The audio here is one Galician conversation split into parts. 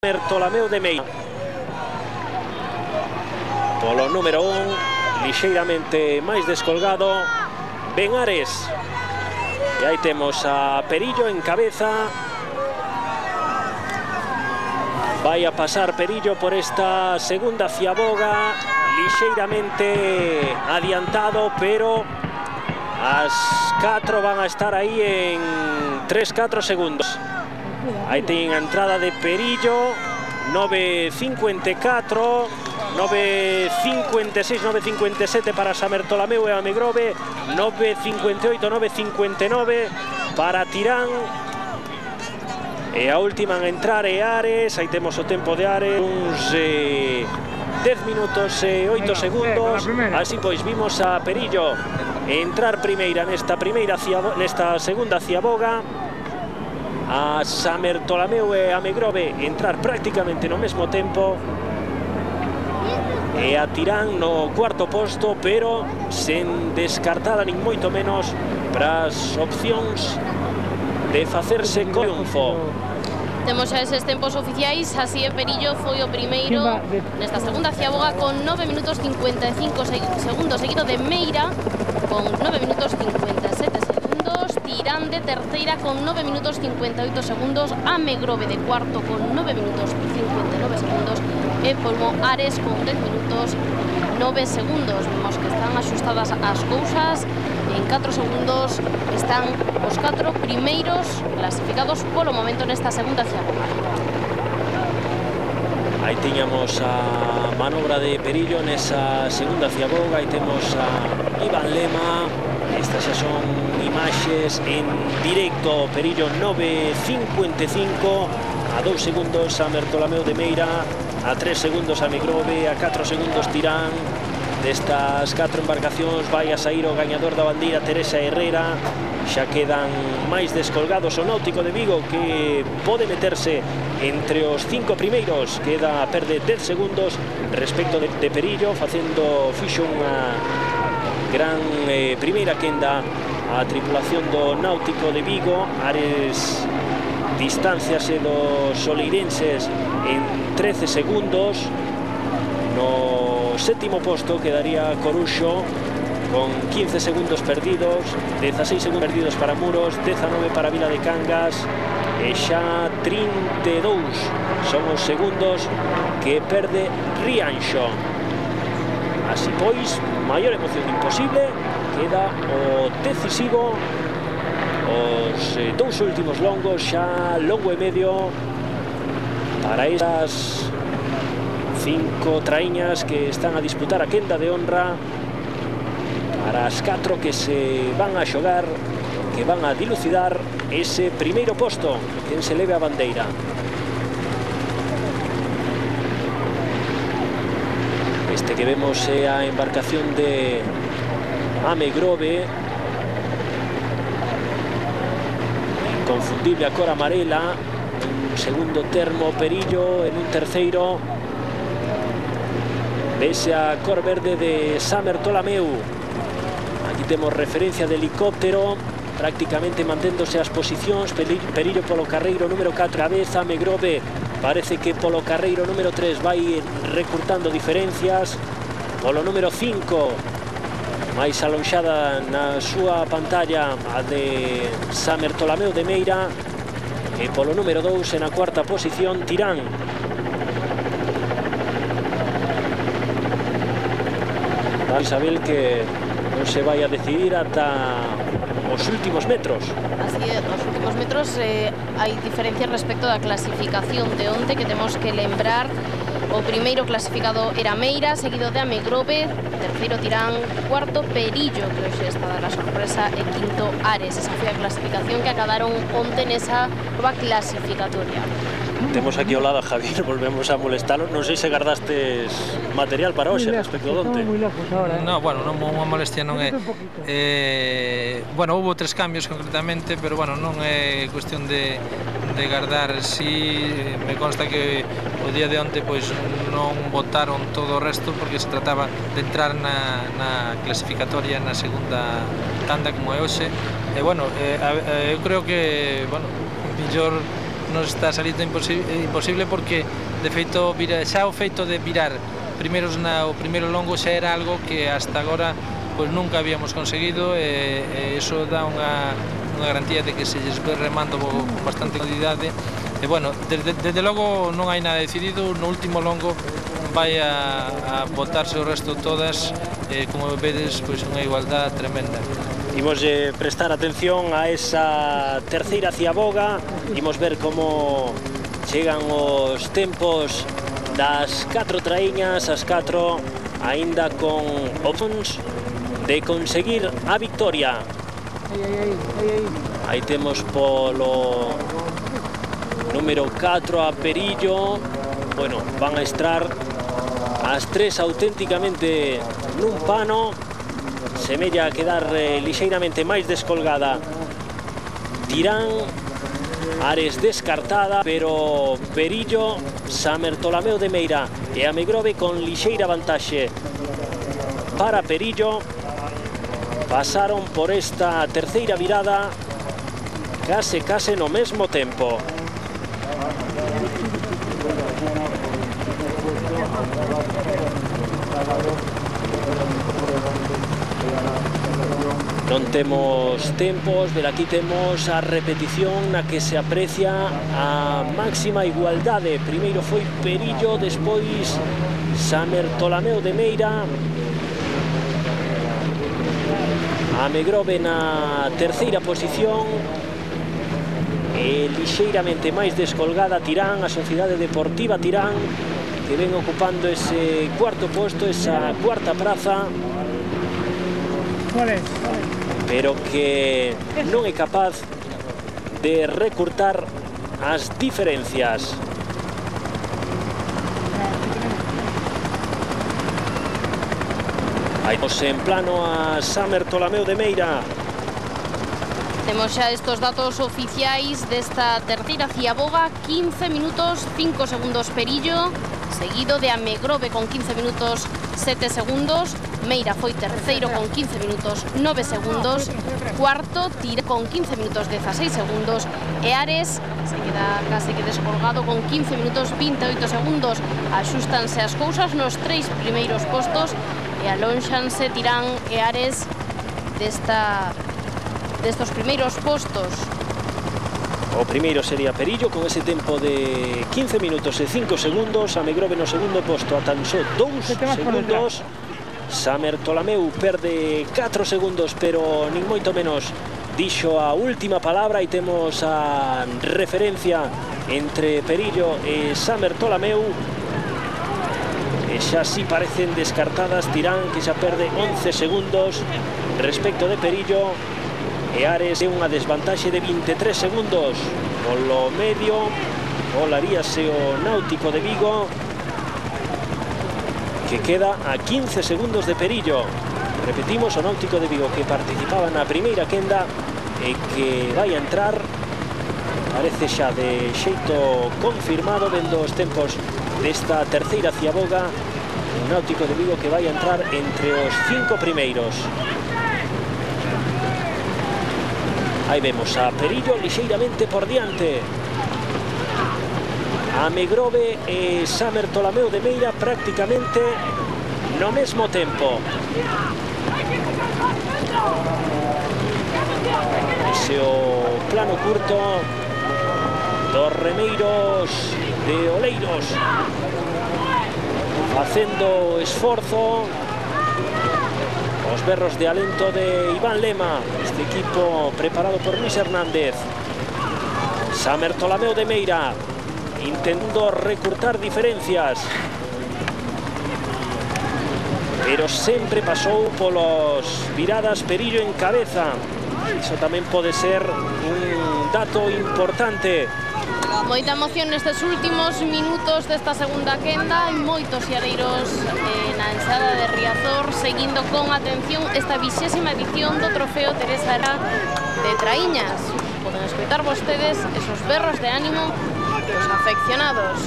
Bertolameu de Meira. Polo número 1, lixeiramente máis descolgado, Ben Ares. E aí temos a Perillo en cabeza. Vai a pasar Perillo por esta segunda ciaboga, lixeiramente adiantado, pero as 4 van a estar aí en 3-4 segundos. Aí ten a entrada de Perillo, 9.54, 9.56, 9.57 para San Bertolameu e Amegrove, 9.58, 9.59 para Tirán. E a última en entrar é Ares. Aí temos o tempo de Ares, uns 10 minutos e 8 segundos. Así pois vimos a Perillo entrar primeira nesta segunda ciaboga, a San Bertolameu e Amegrove entrar prácticamente no mesmo tempo, e a Tirán no cuarto posto, pero sen descartada nin moito menos para as opcións de facerse con triunfo. Temos xa eses tempos oficiais. Así Perillo foi o primeiro nesta segunda ciaboga con 9 minutos 55 segundos, seguido de Meira con 9 minutos 57 segundos, Tirán de terceira con 9 minutos 58 segundos, Amegrove de cuarto con 9 minutos 59 segundos e Polmo Ares con 10 minutos 9 segundos. Vemos que están axustadas as cousas. En 4 segundos están os 4 primeiros clasificados polo momento nesta segunda ciaboga. Aí tiñamos a manobra de Perillo nesa segunda ciaboga. Aí temos a Iván Lema. Estas xa son imaxes en directo. Perillo 9.55, a 2 segundos San Bertolameu de Meira, a 3 segundos Amegrove, a 4 segundos Tirán. Destas 4 embarcacións vai a sair o gañador da bandeira, Teresa Herrera. Xa quedan máis descolgados o Náutico de Vigo, que pode meterse entre os 5 primeiros. Queda a perder 10 segundos respecto de Perillo, fixo unha gran primeira quenda a tripulación do Náutico de Vigo. Ares distanciase dos soleirenses en 13 segundos. No sétimo posto quedaría Coruxo con 15 segundos perdidos, 16 segundos perdidos para Muros, 19 para Vila de Cangas e xa 32 son os segundos que perde Rianxo. Así pois, maior emoción imposible, queda o decisivo, os 2 últimos longos, xa longo e medio para esas 5 traíñas que están a disputar a quenda de honra, para as 4 que se van a xogar, que van a dilucidar ese primeiro posto, quen se leve a bandeira. Este que vemos é a embarcación de Amegrove, inconfundible a cor amarela, un segundo termo Perillo, en un terceiro vese a cor verde de San Bertolameu. Aquí temos referencia de helicóptero, prácticamente manténdose as posicións. Perillo polo carreiro número 4, cabeza. Amegrove parece que polo carreiro número 3 vai recurtando diferencias. Polo número 5, máis alonxada na súa pantalla, a de San Bertolameu de Meira. E polo número 2, en a cuarta posición, Tirán. Isabel, que non se vai a decidir ata os últimos metros. Así é, nos últimos metros hai diferencias respecto da clasificación de onte, que temos que lembrar. O primeiro clasificado era Meira, seguido de Amegrove, terceiro Tirán, cuarto Perillo, que hoxe está a dar a sorpresa, e quinto Ares. Esa foi a clasificación que acabaron onte nesa nova clasificatoria. Temos aquí ao lado a Javier, volvemos a molestalo. Non sei se gardastes material para hoxe respecto de onte. No, bueno, non unha molestia non é. Bueno, houve 3 cambios concretamente, pero bueno, non é cuestión de gardar. Si me consta que o día de onte pois non botaron todo o resto, porque se trataba de entrar na clasificatoria na segunda tanda como é hoxe. E bueno, eu creo que, bueno, mellor nos está salindo imposible porque de feito xa o feito de virar primeiros o primeiro longo xa era algo que hasta agora pois nunca habíamos conseguido e iso dá unha garantía de que se lles ve remando con bastante comodidade e bueno, desde logo non hai nada decidido, no último longo vai a botarse o resto todas como vedes, pois unha igualdade tremenda. Imos prestar atención a esa terceira ciaboga, imos ver como chegan os tempos das 4 traíñas, as 4 aínda con opcións de conseguir a victoria. Aí temos polo número 4 a Perillo. Bueno, van a estar as 3 auténticamente nun pano. Semella a quedar lixeiramente máis descolgada Tirán, Ares descartada, pero Perillo, San Bertolomeu de Meira e Amegrove con lixeira vantaxe para Perillo. Pasaron por esta terceira virada case no mesmo tempo. Non temos tempos, pero aquí temos a repetición na que se aprecia a máxima igualdade. Primeiro foi Perillo, despois San Bertolomeu de Meira, Amegrove na terceira posición e lixeiramente máis descolgada Tirán, a Sociedade Deportiva Tirán, que ven ocupando ese cuarto posto, esa cuarta praza, pero que non é capaz de recurtar as diferencias. Aí en plano a San Bertolomeu de Meira. Temos xa estos datos oficiais desta terceira ciaboga. 15 minutos 5 segundos Perillo, seguido de Amegrove con 15 minutos 7 segundos. Meira foi terceiro con 15 minutos 9 segundos. Cuarto, Tirán con 15 minutos 16 segundos. E Ares se queda case que descolgado con 15 minutos 28 segundos. Axústanse as cousas nos 3 primeiros postos e alónxanse Tirán e Ares destos primeiros postos. O primeiro sería Perillo con ese tempo de 15 minutos e 5 segundos. Amegrove no segundo posto a tan só 2 segundos. San Bertolomeu perde 4 segundos, pero nin moito menos dixo a última palabra. E temos a referencia entre Perillo e San Bertolomeu, e xa si parecen descartadas. Tirán, que xa perde 11 segundos respecto de Perillo, e Ares é unha desvantaxe de 23 segundos. Polo medio volaríase o Náutico de Vigo, que queda a 15 segundos de Perillo. Repetimos, o Náutico de Vigo, que participaba na primeira quenda e que vai a entrar, parece xa de xeito confirmado, vendo os tempos desta terceira ciaboga, o Náutico de Vigo que vai a entrar entre os 5 primeiros. Aí vemos a Perillo lixeiramente por diante. Amegrove e San Bertolomeu de Meira prácticamente no mesmo tempo. Ese o plano curto dos remeiros de Oleiros, facendo esforzo. Os berros de alento de Iván Lema, este equipo preparado por Luis Hernández. San Bertolomeu de Meira intentando recurtar diferencias, pero sempre pasou polos viradas Perillo en cabeza. Iso tamén pode ser un dato importante. Moita emoción nestes últimos minutos desta segunda quenda. Hai moitos xadeiros na ensada de Riazor seguindo con atención esta 20ª edición do Trofeo Teresa Herrera de Traíñas. Poden escoitar vostedes esos berros de ánimo dos afeccionados.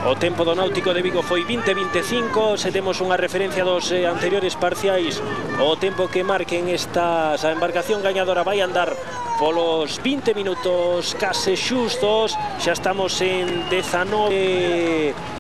O tempo do Náutico de Vigo foi 20:25. Se temos unha referencia dos anteriores parciais, o tempo que marquen estas, a embarcación gañadora vai andar polos 20 minutos case xustos. Xa estamos en 19